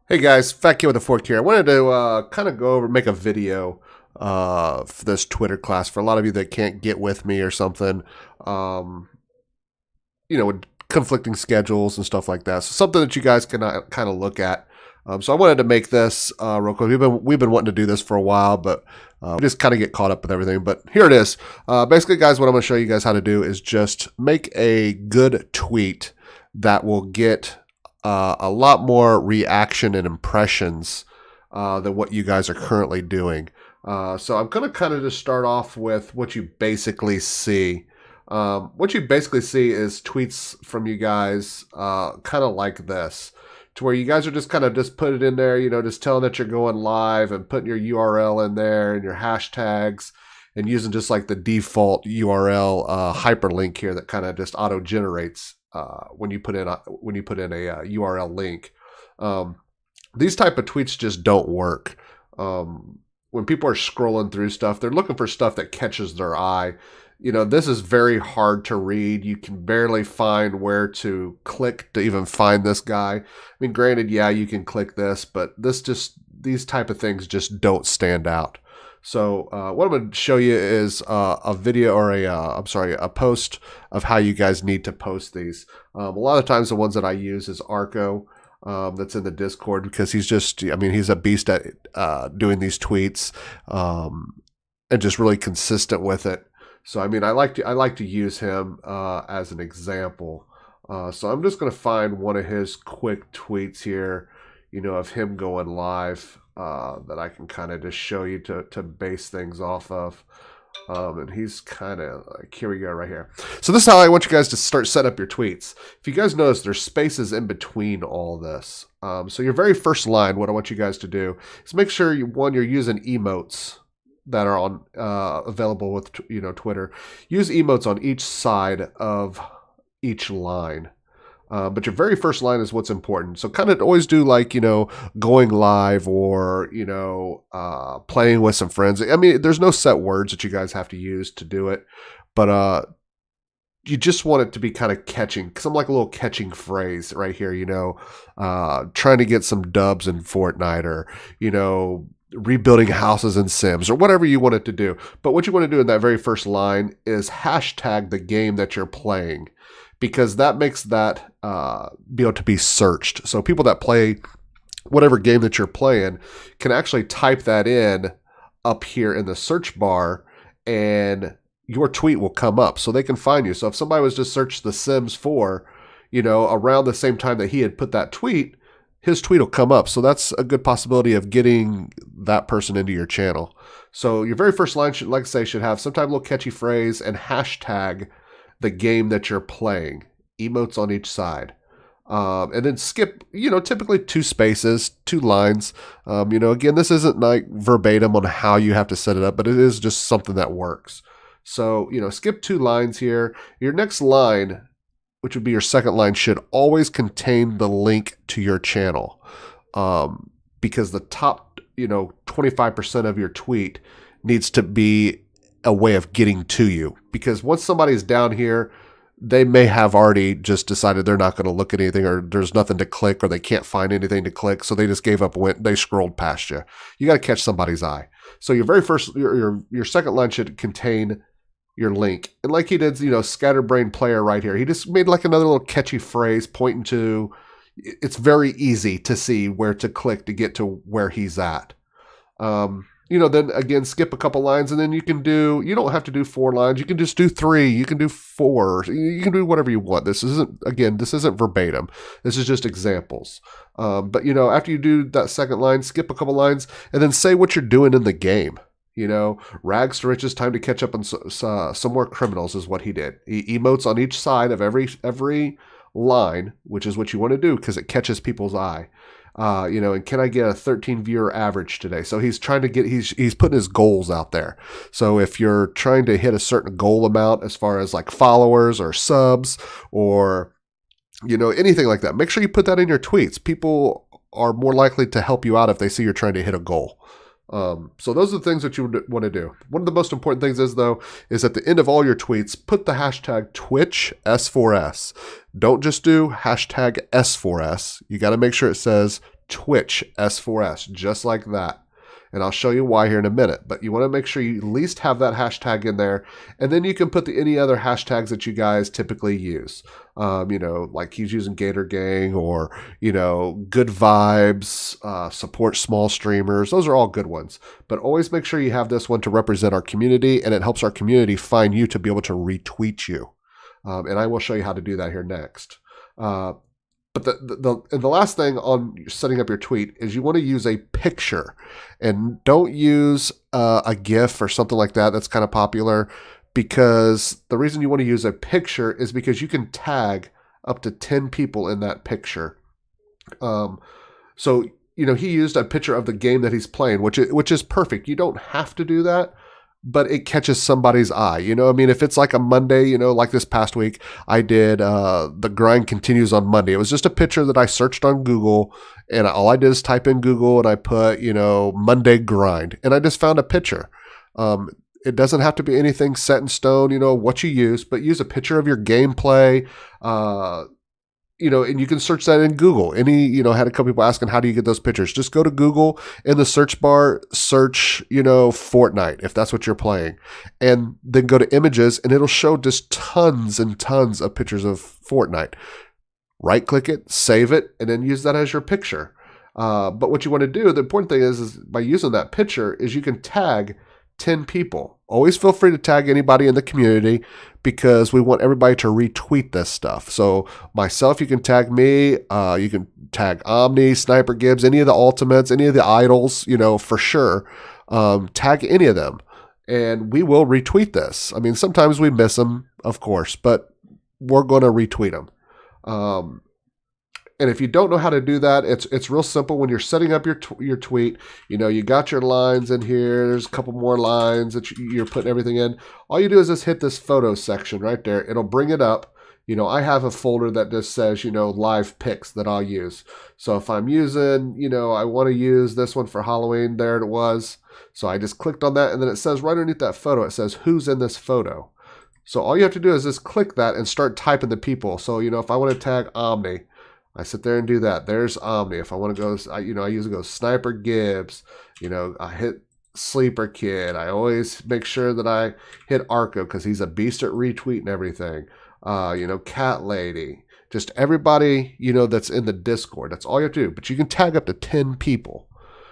Hey guys, Fat Kid with a Fork here. I wanted to kind of go over, make a video for this Twitter class for a lot of you that can't get with me or something, um, with conflicting schedules and stuff like that. So something that you guys can kind of look at. So I wanted to make this real quick. We've been wanting to do this for a while, but we just kind of get caught up with everything. But here it is. Basically, guys, what I'm going to show you guys how to do is just make a good tweet that will get a lot more reaction and impressions than what you guys are currently doing. So I'm going to kind of just start off with what you basically see. What you basically see is tweets from you guys kind of like this, to where you guys are just kind of just put it in there, just telling that you're going live and putting your URL in there and your hashtags and using just like the default URL hyperlink here that kind of just auto generates when you put in a URL link. These type of tweets just don't work. When people are scrolling through stuff, they're looking for stuff that catches their eye. This is very hard to read. You can barely find where to click to even find this guy. I mean, granted, yeah, you can click this, but these type of things just don't stand out. So what I'm going to show you is a video or a post of how you guys need to post these. A lot of times the ones that I use is Arco. That's in the Discord, because he's a beast at doing these tweets and just really consistent with it. So I like to use him as an example. So I'm just going to find one of his quick tweets here, of him going live that I can kind of just show you to base things off of. And he's kind of like, here we go right here. So this is how I want you guys to start set up your tweets. If you guys notice, there's spaces in between all this. So your very first line, what I want you guys to do is make sure you're using emotes that are on available with Twitter. Use emotes on each side of each line. But your very first line is what's important. So kind of always do like, going live or, playing with some friends. I mean, there's no set words that you guys have to use to do it, but you just want it to be kind of catching, some like a little catching phrase right here, trying to get some dubs in Fortnite, or, rebuilding houses in Sims, or whatever you want it to do. But what you want to do in that very first line is hashtag the game that you're playing, because that makes that be able to be searched. So people that play whatever game that you're playing can actually type that in up here in the search bar, and your tweet will come up so they can find you. So if somebody was just search The Sims 4, around the same time that he had put that tweet, his tweet will come up. So that's a good possibility of getting that person into your channel. So your very first line should, like I say, should have some type of little catchy phrase and hashtag the game that you're playing, emotes on each side. And then skip, typically 2 spaces, 2 lines. Again, this isn't like verbatim on how you have to set it up, but it is just something that works. So, skip 2 lines here. Your next line, which would be your second line, should always contain the link to your channel. Because the top, 25% of your tweet needs to be a way of getting to you. Because once somebody's down here, they may have already just decided they're not going to look at anything, or there's nothing to click, or they can't find anything to click, so they just gave up, they scrolled past you. You got to catch somebody's eye. So your very first, your second line should contain your link. And like he did, Scatterbrain Player right here, he just made like another little catchy phrase pointing to, it's very easy to see where to click to get to where he's at. Then again, skip a couple lines, and then you don't have to do 4 lines. You can just do 3. You can do 4. You can do whatever you want. This isn't verbatim. This is just examples. But after you do that second line, skip a couple lines, and then say what you're doing in the game. Rags to riches, time to catch up on some more criminals is what he did. He emotes on each side of every line, which is what you want to do because it catches people's eye. And can I get a 13 viewer average today? So he's trying to he's putting his goals out there. So if you're trying to hit a certain goal amount as far as like followers or subs or, anything like that, make sure you put that in your tweets. People are more likely to help you out if they see you're trying to hit a goal. So those are the things that you would want to do. One of the most important things is at the end of all your tweets, put the hashtag Twitch S4S. Don't just do hashtag S4S. You got to make sure it says Twitch S4S, just like that. And I'll show you why here in a minute. But you want to make sure you at least have that hashtag in there. And then you can put any other hashtags that you guys typically use. Like he's using Gator Gang or, good vibes, support small streamers. Those are all good ones. But always make sure you have this one to represent our community, and it helps our community find you to be able to retweet you. And I will show you how to do that here next. But the last thing on setting up your tweet is you want to use a picture, and don't use a GIF or something like that. That's kind of popular, because the reason you want to use a picture is because you can tag up to 10 people in that picture. So he used a picture of the game that he's playing, which is perfect. You don't have to do that, but it catches somebody's eye. If it's like a Monday, like this past week, I did The Grind Continues on Monday. It was just a picture that I searched on Google, and all I did is type in Google and I put, Monday Grind, and I just found a picture. It doesn't have to be anything set in stone, what you use, but use a picture of your gameplay, and you can search that in Google. I had a couple people asking, how do you get those pictures? Just go to Google, in the search bar, search, Fortnite, if that's what you're playing. And then go to images, and it'll show just tons and tons of pictures of Fortnite. Right click it, save it, and then use that as your picture. But what you want to do, the important thing is by using that picture, is you can tag 10 people. Always feel free to tag anybody in the community, because we want everybody to retweet this stuff. So myself, you can tag me, you can tag Omni, Sniper Gibbs, any of the ultimates, any of the idols, for sure. Tag any of them, and we will retweet this. Sometimes we miss them, of course, but we're going to retweet them. And if you don't know how to do that, it's real simple. When you're setting up your tweet, you got your lines in here. There's a couple more lines that you're putting everything in. All you do is just hit this photo section right there. It'll bring it up. I have a folder that just says, live pics that I'll use. So if I'm using, I want to use this one for Halloween, there it was. So I just clicked on that, and then it says right underneath that photo, it says who's in this photo. So all you have to do is just click that and start typing the people. So, if I want to tag Omni, I sit there and do that. There's Omni. If I want to go, I usually go Sniper Gibbs. I hit Sleeper Kid. I always make sure that I hit Arco, because he's a beast at retweeting everything. Cat Lady. Just everybody, that's in the Discord. That's all you have to do. But you can tag up to 10 people.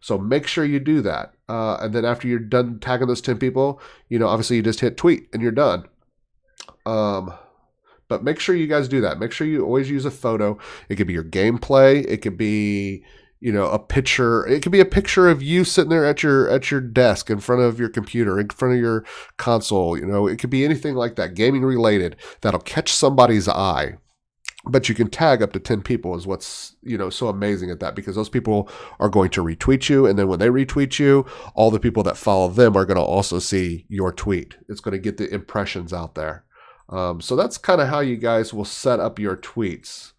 So make sure you do that. And then after you're done tagging those 10 people, obviously you just hit tweet and you're done. But make sure you guys do that. Make sure you always use a photo. It could be your gameplay. It could be, a picture. It could be a picture of you sitting there at your desk in front of your computer, in front of your console. It could be anything like that, gaming related, that'll catch somebody's eye. But you can tag up to 10 people is what's, so amazing at that, because those people are going to retweet you. And then when they retweet you, all the people that follow them are going to also see your tweet. It's going to get the impressions out there. So that's kind of how you guys will set up your tweets.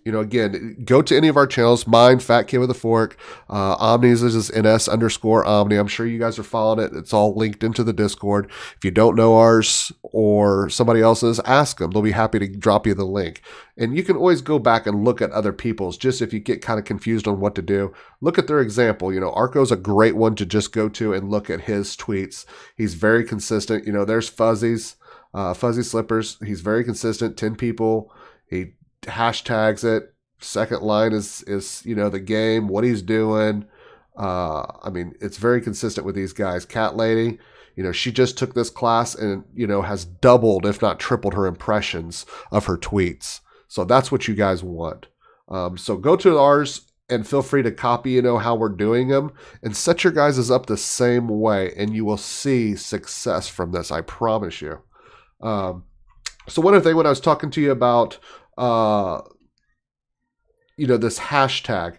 Again, go to any of our channels. Mine, Fat Kid with a Fork. Omni's is ns_Omni. I'm sure you guys are following it. It's all linked into the Discord. If you don't know ours or somebody else's, ask them. They'll be happy to drop you the link. And you can always go back and look at other people's, just if you get kind of confused on what to do. Look at their example. Arco's a great one to just go to and look at his tweets. He's very consistent. There's Fuzzy Slippers. He's very consistent. 10 people. He hashtags it. Second line is the game, what he's doing. It's very consistent with these guys. Cat Lady, she just took this class and has doubled, if not tripled, her impressions of her tweets. So that's what you guys want. So go to ours and feel free to copy how we're doing them, and set your guys' up the same way, and you will see success from this, I promise you. So one other thing, when I was talking to you about this hashtag,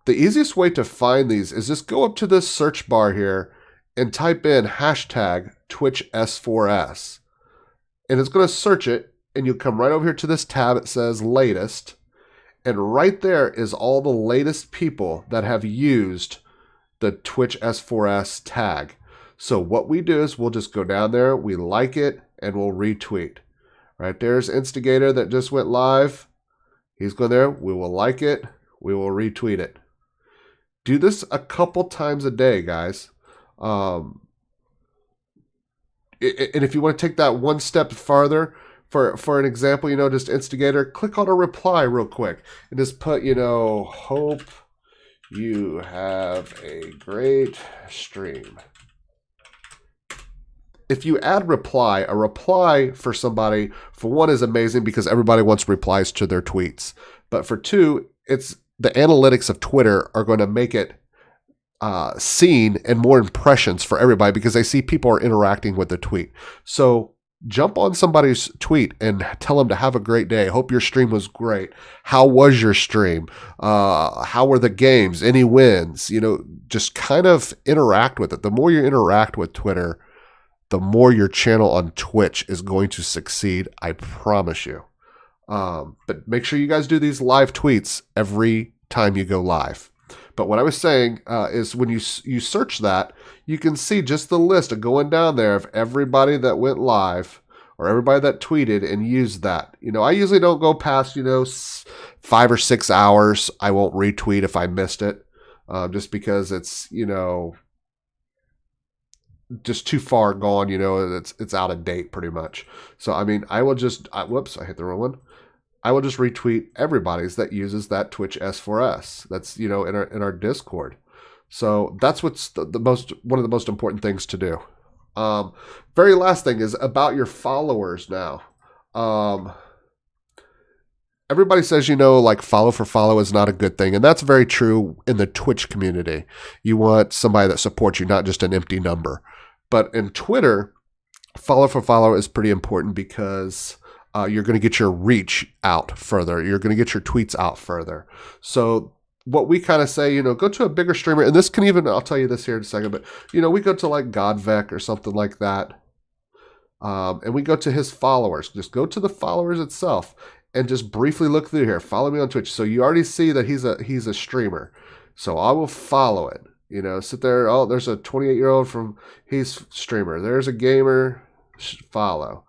the easiest way to find these is just go up to this search bar here and type in hashtag Twitch S4S, and it's going to search it, and you'll come right over here to this tab. It says latest, and right there is all the latest people that have used the Twitch S4S tag. So what we do is we'll just go down there, we like it, and we'll retweet. Right there's Instigator that just went live. He's going there. We will like it. We will retweet it. Do this a couple times a day, guys. And if you want to take that one step farther, for an example, just Instigator, click on a reply real quick and just put, hope you have a great stream. If you add a reply for somebody, for one, is amazing because everybody wants replies to their tweets. But for two, it's the analytics of Twitter are going to make it seen and more impressions for everybody because they see people are interacting with the tweet. So jump on somebody's tweet and tell them to have a great day. Hope your stream was great. How was your stream? How were the games? Any wins? Just kind of interact with it. The more you interact with Twitter, the more your channel on Twitch is going to succeed. I promise you. But make sure you guys do these live tweets every time you go live. But what I was saying is when you search that, you can see just the list of going down there of everybody that went live or everybody that tweeted and used that. I usually don't go past, 5 or 6 hours. I won't retweet if I missed it just because it's, just too far gone, it's out of date pretty much. So, I will just, whoops, I hit the wrong one. I will just retweet everybody's that uses that Twitch S4S. That's, in our Discord. So that's what's one of the most important things to do. Very last thing is about your followers now. Everybody says, follow for follow is not a good thing. And that's very true in the Twitch community. You want somebody that supports you, not just an empty number. But in Twitter, follow for follow is pretty important because you're going to get your reach out further. You're going to get your tweets out further. So what we kind of say, go to a bigger streamer. And this can even, I'll tell you this here in a second, but, we go to like Godvec or something like that. And we go to his followers. Just go to the followers itself and just briefly look through here. Follow me on Twitch. So you already see that he's a streamer. So I will follow it. Sit there. Oh, there's a 28-year-old he's streamer. There's a gamer. Follow.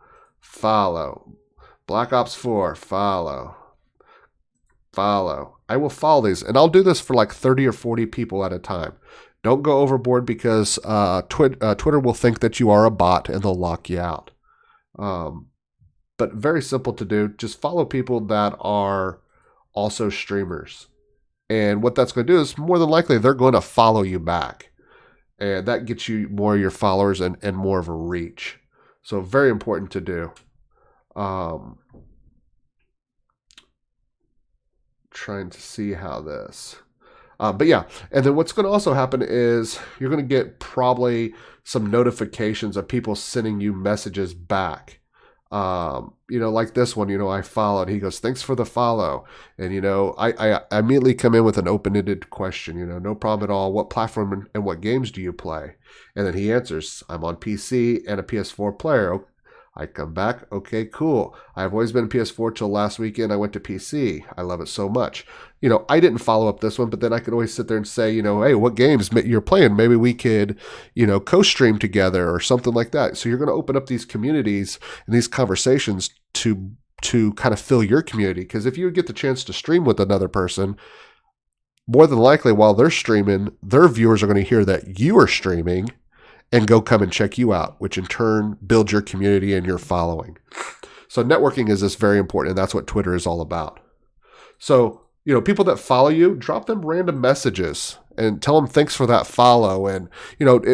Black Ops 4. Follow. I will follow these. And I'll do this for like 30 or 40 people at a time. Don't go overboard because Twitter will think that you are a bot and they'll lock you out. But very simple to do. Just follow people that are also streamers. And what that's going to do is more than likely they're going to follow you back. And that gets you more of your followers and more of a reach. So very important to do. Trying to see how this... but yeah, and then what's going to also happen is you're going to get probably some notifications of people sending you messages back. Like this one, I followed. He goes, thanks for the follow. And, I immediately come in with an open-ended question, no problem at all. What platform and what games do you play? And then he answers, I'm on PC and a PS4 player. I come back. Okay, cool. I've always been PS4 till last weekend. I went to PC. I love it so much. I didn't follow up this one, but then I could always sit there and say, hey, what games you're playing? Maybe we could, co-stream together or something like that. So you're going to open up these communities and these conversations to kind of fill your community. Because if you get the chance to stream with another person, more than likely while they're streaming, their viewers are going to hear that you are streaming and go come and check you out, which in turn builds your community and your following. So networking is very important, and that's what Twitter is all about. So, people that follow you, drop them random messages and tell them thanks for that follow. And,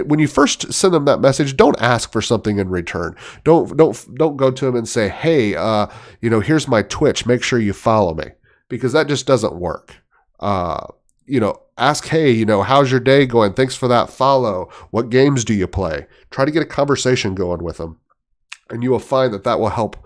when you first send them that message, don't ask for something in return. Don't go to them and say, hey, here's my Twitch. Make sure you follow me, because that just doesn't work. Ask, hey, how's your day going? Thanks for that follow. What games do you play? Try to get a conversation going with them. And you will find that will help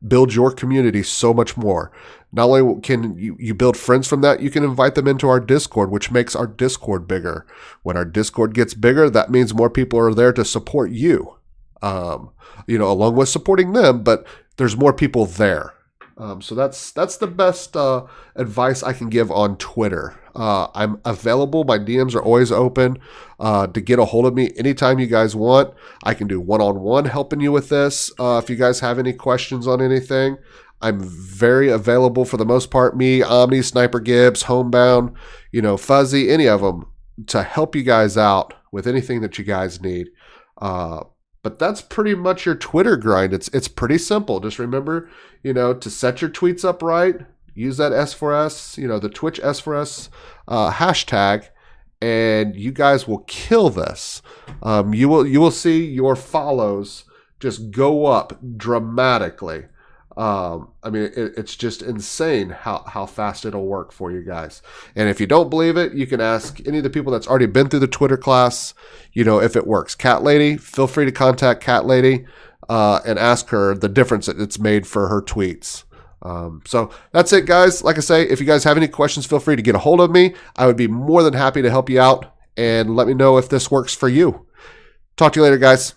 build your community so much more. Not only can you build friends from that, you can invite them into our Discord, which makes our Discord bigger. When our Discord gets bigger, that means more people are there to support you, along with supporting them, but there's more people there. So that's the best advice I can give on Twitter. I'm available. My DMs are always open to get a hold of me anytime you guys want. I can do one-on-one helping you with this. If you guys have any questions on anything, I'm very available for the most part. Me, Omni, Sniper Gibbs, Homebound, Fuzzy, any of them, to help you guys out with anything that you guys need. But that's pretty much your Twitter grind. It's pretty simple. Just remember, to set your tweets up right. Use that S4S, the Twitch S4S hashtag, and you guys will kill this. You will see your follows just go up dramatically. It's just insane how fast it'll work for you guys. And if you don't believe it, you can ask any of the people that's already been through the Twitter class, if it works. Cat Lady, feel free to contact Cat Lady and ask her the difference that it's made for her tweets. So that's it, guys. Like I say, if you guys have any questions, feel free to get a hold of me. I would be more than happy to help you out, and let me know if this works for you. Talk to you later, guys.